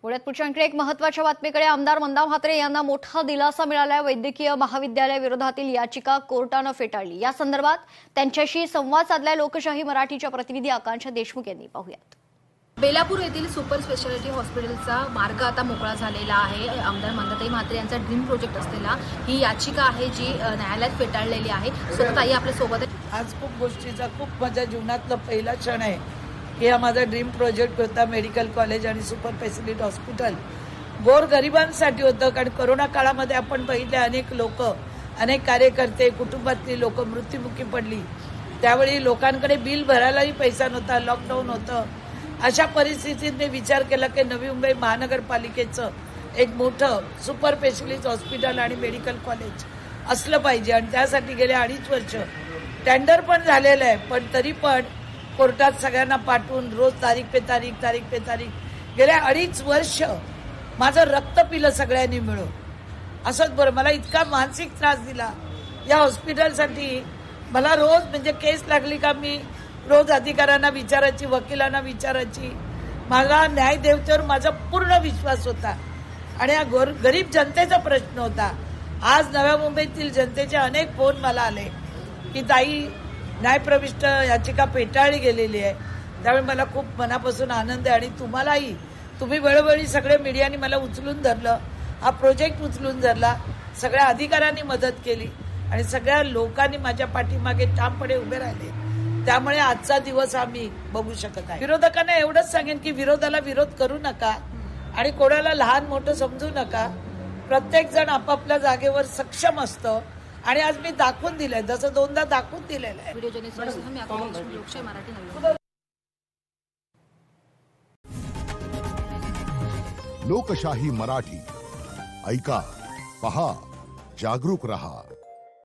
पुण्यात पुढच्या आणखी एक महत्त्वाच्या बातमीकडे आमदार मंदा म्हात्रे यांना मोठा दिलासा मिळाला। वैद्यकीय महाविद्यालयाविरोधातील याचिका कोर्टाने फेटाळली। या संदर्भात त्यांच्याशी संवाद साधलाय लोकशाही मराठीच्या प्रतिनिधी आकांक्षा देशमुख यांनी। पाहूयात। बेलापूर येथील सुपर स्पेशालिटी हॉस्पिटलचा मार्ग आता मोकळा झालेला आहे। आमदार मंदाताई म्हात्रे यांचा ड्रीम प्रोजेक्ट असलेला ही याचिका आहे जी न्यायालयात फेटाळलेली आहे। स्वतःही आपल्या सोबत आज खूप गोष्टीचा खूप माझ्या जीवनातला पहिला क्षण आहे की हा माझा ड्रीम प्रोजेक्ट होता। मेडिकल कॉलेज आणि सुपर स्पेशालिटी हॉस्पिटल गोरगरिबांसाठी होतं, कारण कोरोना काळामध्ये आपण बघितले अनेक लोक, अनेक कार्यकर्ते, कुटुंबातली लोक मृत्युमुखी पडली। त्यावेळी लोकांकडे बिल भरायलाही पैसा नव्हता, लॉकडाऊन होतं। अशा परिस्थितीत मी विचार केला की नवी मुंबई महानगरपालिकेचं एक मोठं सुपर स्पेशालिस्ट हॉस्पिटल आणि मेडिकल कॉलेज असलं पाहिजे। आणि त्यासाठी गेले 2.5 वर्ष टेंडर पण झालेलं आहे, पण तरी पण कोर्टात सगळ्यांना पाठवून रोज तारीख पे तारीख गेल्या 2.5 वर्ष माझं रक्त पिलं सगळ्यांनी मिळून। असंच बरं मला इतका मानसिक त्रास दिला या हॉस्पिटलसाठी। मला रोज म्हणजे केस लागली का मी रोज अधिकाऱ्यांना विचारायची, वकिलांना विचारायची। मला न्यायदेवतेवर माझा पूर्ण विश्वास होता आणि या गरीब जनतेचा प्रश्न होता। आज नव्या मुंबईतील जनतेचे अनेक फोन मला आले की ताई न्यायप्रविष्ट याचिका फेटाळली गेलेली आहे। त्यामुळे मला खूप मनापासून आनंद आहे। आणि तुम्हालाही, तुम्ही वेळोवेळी सगळे मीडियाने मला उचलून धरलं, हा प्रोजेक्ट उचलून धरला, सगळ्या अधिकाऱ्यांनी मदत केली आणि सगळ्या लोकांनी माझ्या पाठीमागे ठामपणे उभे राहिले। त्यामुळे आजचा दिवस आम्ही बघू शकत आहे। विरोधकांना एवढंच सांगेन की विरोधाला विरोध करू नका आणि कोणाला लहान मोठं समजू नका। प्रत्येक जण आपापल्या जागेवर सक्षम असतं आणि आज मी दाखवून दिलंय, जसं 2दा दाखवून दिलेलं आहे। व्हिडिओ जर्नलिस्ट मी आकांक्षा देशमुख, लोकशाही मराठी नवी। लोकशाही मराठी ऐका, पहा, जागरूक रहा।